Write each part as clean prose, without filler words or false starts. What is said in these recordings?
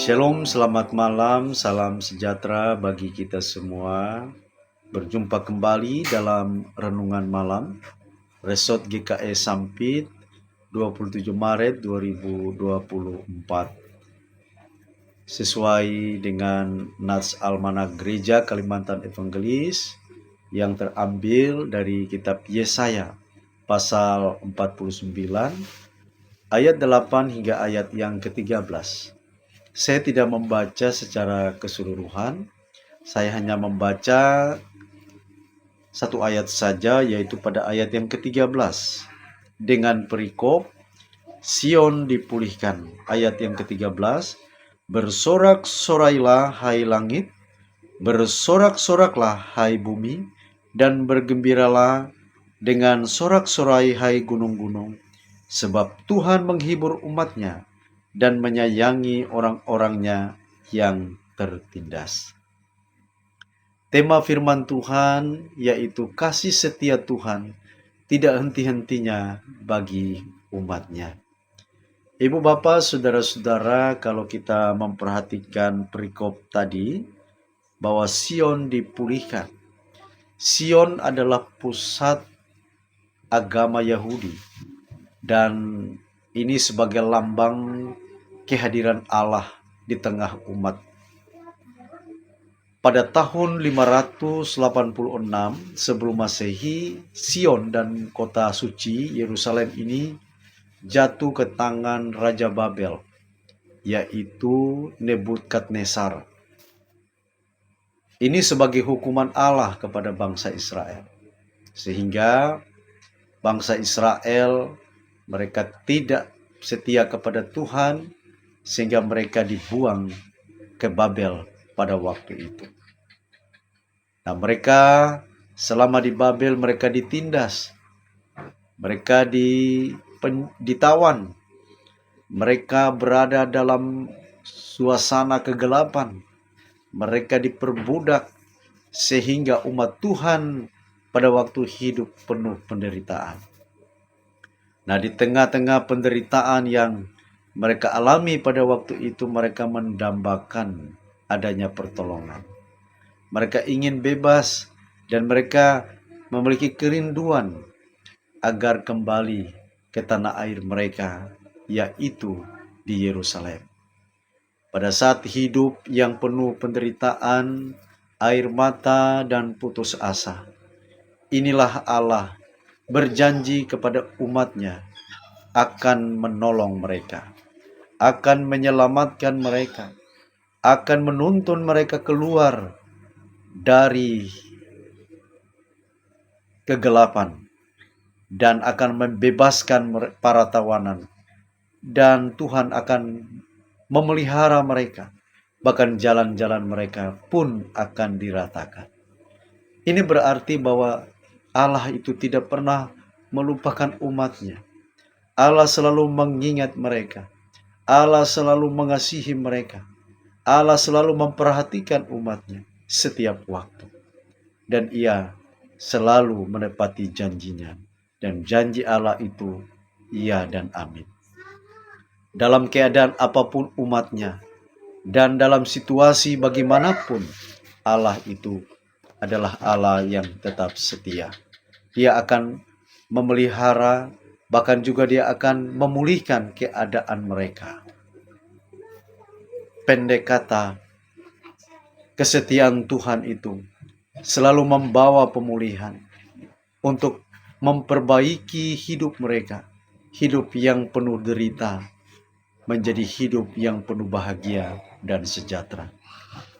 Shalom, selamat malam, salam sejahtera bagi kita semua. Berjumpa kembali dalam Renungan Malam, Resort GKE Sampit, 27 Maret 2024. Sesuai dengan Nats Almanak Gereja Kalimantan Evangelis yang terambil dari kitab Yesaya, pasal 49, ayat 8 hingga ayat yang ke-13. Saya tidak membaca secara keseluruhan, saya hanya membaca satu ayat saja, yaitu pada ayat yang ke-13. Dengan perikop, Sion dipulihkan. Ayat yang ke-13, bersorak-sorailah hai langit, bersorak-soraklah hai bumi, dan bergembiralah dengan sorak-sorai hai gunung-gunung, sebab Tuhan menghibur umatnya dan menyayangi orang-orangnya yang tertindas. Tema firman Tuhan yaitu kasih setia Tuhan tidak henti-hentinya bagi umatnya. Ibu bapak saudara-saudara, kalau kita memperhatikan perikop tadi bahwa Sion dipulihkan. Sion adalah pusat agama Yahudi dan ini sebagai lambang kehadiran Allah di tengah umat. Pada tahun 586 sebelum Masehi, Sion dan kota suci Yerusalem ini jatuh ke tangan Raja Babel, yaitu Nebukadnezar. Ini sebagai hukuman Allah kepada bangsa Israel. Sehingga bangsa Israel mereka tidak setia kepada Tuhan, sehingga mereka dibuang ke Babel pada waktu itu. Nah, mereka selama di Babel mereka ditindas, mereka ditawan, mereka berada dalam suasana kegelapan, mereka diperbudak, sehingga umat Tuhan pada waktu hidup penuh penderitaan. Nah, di tengah-tengah penderitaan yang mereka alami pada waktu itu, mereka mendambakan adanya pertolongan. Mereka ingin bebas dan mereka memiliki kerinduan agar kembali ke tanah air mereka, yaitu di Yerusalem. Pada saat hidup yang penuh penderitaan, air mata, dan putus asa, inilah Allah berjanji kepada umatnya akan menolong mereka, akan menyelamatkan mereka, akan menuntun mereka keluar dari kegelapan dan akan membebaskan para tawanan, dan Tuhan akan memelihara mereka, bahkan jalan-jalan mereka pun akan diratakan. Ini berarti bahwa Allah itu tidak pernah melupakan umatnya. Allah selalu mengingat mereka, Allah selalu mengasihi mereka, Allah selalu memperhatikan umatnya setiap waktu. Dan ia selalu menepati janjinya. Dan janji Allah itu iya dan amin. Dalam keadaan apapun umatnya, dan dalam situasi bagaimanapun, Allah itu adalah Allah yang tetap setia. Dia akan memelihara, bahkan juga dia akan memulihkan keadaan mereka. Pendek kata, kesetiaan Tuhan itu selalu membawa pemulihan untuk memperbaiki hidup mereka. Hidup yang penuh derita menjadi hidup yang penuh bahagia dan sejahtera.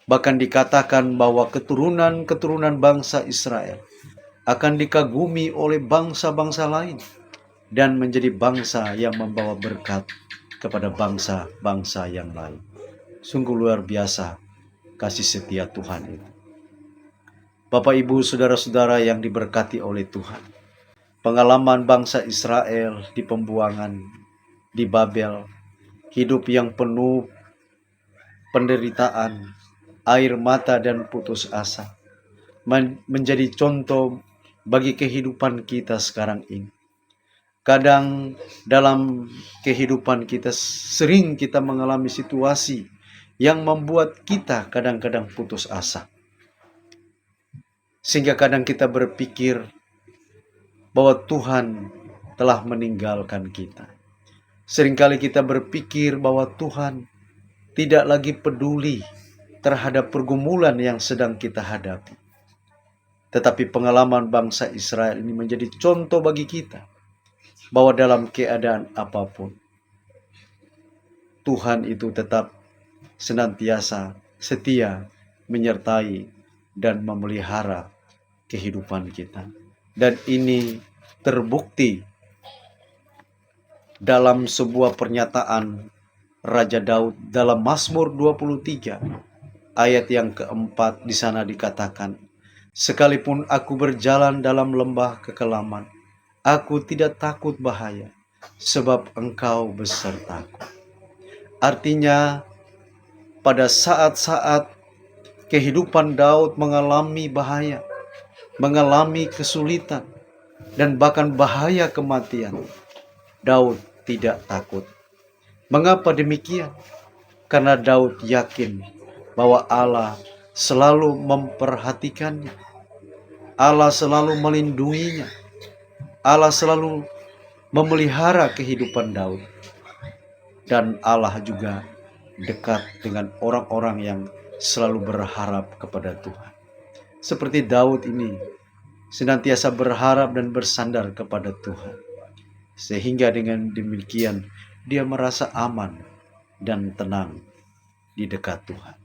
Bahkan dikatakan bahwa keturunan-keturunan bangsa Israel akan dikagumi oleh bangsa-bangsa lain dan menjadi bangsa yang membawa berkat kepada bangsa-bangsa yang lain. Sungguh luar biasa kasih setia Tuhan itu. Bapak, Ibu, saudara-saudara yang diberkati oleh Tuhan, pengalaman bangsa Israel di pembuangan di Babel, hidup yang penuh penderitaan, air mata, dan putus asa, menjadi contoh bagi kehidupan kita sekarang ini. Kadang dalam kehidupan kita sering kita mengalami situasi yang membuat kita kadang-kadang putus asa. Sehingga kadang kita berpikir bahwa Tuhan telah meninggalkan kita. Seringkali kita berpikir bahwa Tuhan tidak lagi peduli terhadap pergumulan yang sedang kita hadapi. Tetapi pengalaman bangsa Israel ini menjadi contoh bagi kita bahwa dalam keadaan apapun, Tuhan itu tetap senantiasa setia menyertai dan memelihara kehidupan kita. Dan ini terbukti dalam sebuah pernyataan Raja Daud dalam Mazmur 23 ayat yang keempat. Di sana dikatakan, sekalipun aku berjalan dalam lembah kekelaman, aku tidak takut bahaya, sebab Engkau besertaku. Artinya, pada saat-saat kehidupan Daud mengalami bahaya, mengalami kesulitan, dan bahkan bahaya kematian, Daud tidak takut. Mengapa demikian? Karena Daud yakin bahwa Allah selalu memperhatikannya, Allah selalu melindunginya, Allah selalu memelihara kehidupan Daud. Dan Allah juga dekat dengan orang-orang yang selalu berharap kepada Tuhan. Seperti Daud ini senantiasa berharap dan bersandar kepada Tuhan. Sehingga dengan demikian dia merasa aman dan tenang di dekat Tuhan.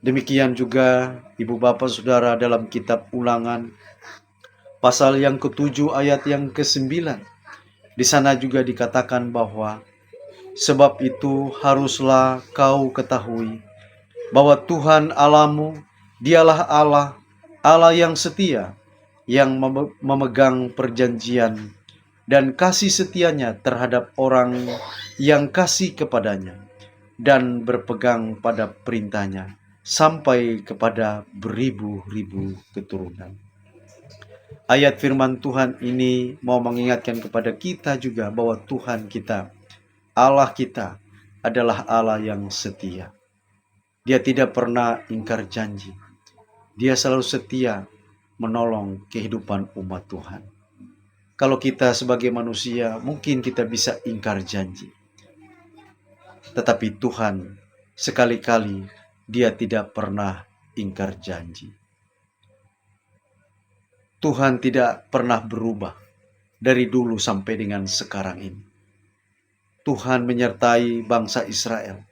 Demikian juga Ibu Bapak Saudara dalam kitab Ulangan pasal yang ke-7 ayat yang ke-9. Di sana juga dikatakan bahwa sebab itu haruslah kau ketahui bahwa Tuhan Allahmu, dialah Allah, Allah yang setia, yang memegang perjanjian dan kasih setianya terhadap orang yang kasih kepadanya dan berpegang pada perintahnya sampai kepada beribu-ribu keturunan. Ayat firman Tuhan ini mau mengingatkan kepada kita juga bahwa Tuhan kita, Allah kita adalah Allah yang setia. Dia tidak pernah ingkar janji. Dia selalu setia menolong kehidupan umat Tuhan. Kalau kita sebagai manusia, mungkin kita bisa ingkar janji. Tetapi Tuhan sekali-kali Dia tidak pernah ingkar janji. Tuhan tidak pernah berubah dari dulu sampai dengan sekarang ini. Tuhan menyertai bangsa Israel.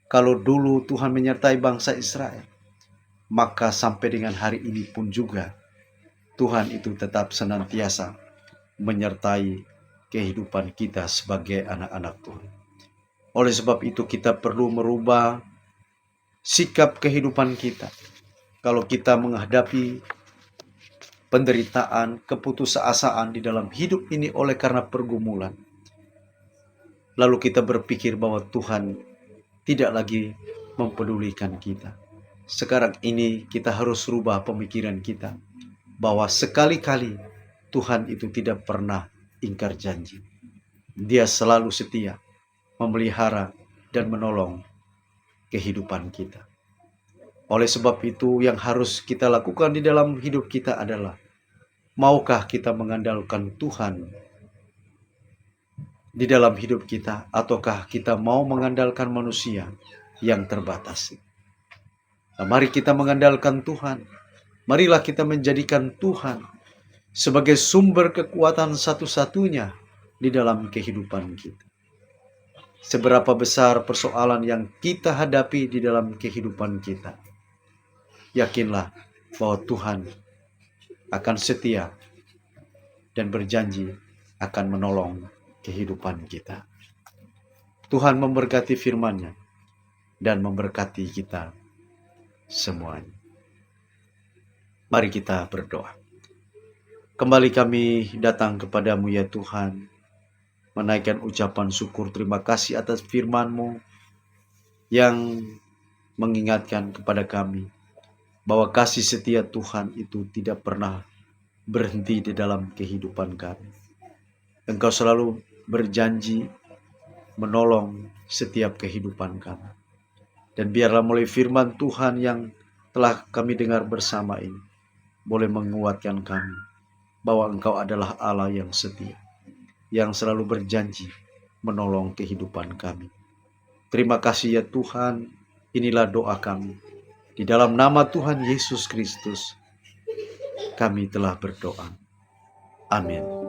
Kalau dulu Tuhan menyertai bangsa Israel, maka sampai dengan hari ini pun juga Tuhan itu tetap senantiasa menyertai kehidupan kita sebagai anak-anak Tuhan. Oleh sebab itu kita perlu merubah sikap kehidupan kita. Kalau kita menghadapi penderitaan, keputusasaan di dalam hidup ini oleh karena pergumulan, lalu kita berpikir bahwa Tuhan tidak lagi mempedulikan kita. Sekarang ini kita harus rubah pemikiran kita bahwa sekali-kali Tuhan itu tidak pernah ingkar janji. Dia selalu setia memelihara dan menolong kehidupan kita. Oleh sebab itu yang harus kita lakukan di dalam hidup kita adalah, maukah kita mengandalkan Tuhan di dalam hidup kita, ataukah kita mau mengandalkan manusia yang terbatas? Nah, mari kita mengandalkan Tuhan. Marilah kita menjadikan Tuhan sebagai sumber kekuatan satu-satunya di dalam kehidupan kita. Seberapa besar persoalan yang kita hadapi di dalam kehidupan kita, yakinlah bahwa Tuhan akan setia dan berjanji akan menolong kehidupan kita. Tuhan memberkati firman-Nya dan memberkati kita semuanya. Mari kita berdoa. Kembali kami datang kepadamu ya Tuhan, menaikkan ucapan syukur terima kasih atas firman-Mu yang mengingatkan kepada kami bahwa kasih setia Tuhan itu tidak pernah berhenti di dalam kehidupan kami. Engkau selalu berjanji menolong setiap kehidupan kami. Dan biarlah melalui firman Tuhan yang telah kami dengar bersama ini, boleh menguatkan kami bahwa Engkau adalah Allah yang setia, yang selalu berjanji menolong kehidupan kami. Terima kasih ya Tuhan, inilah doa kami. Di dalam nama Tuhan Yesus Kristus, kami telah berdoa. Amin.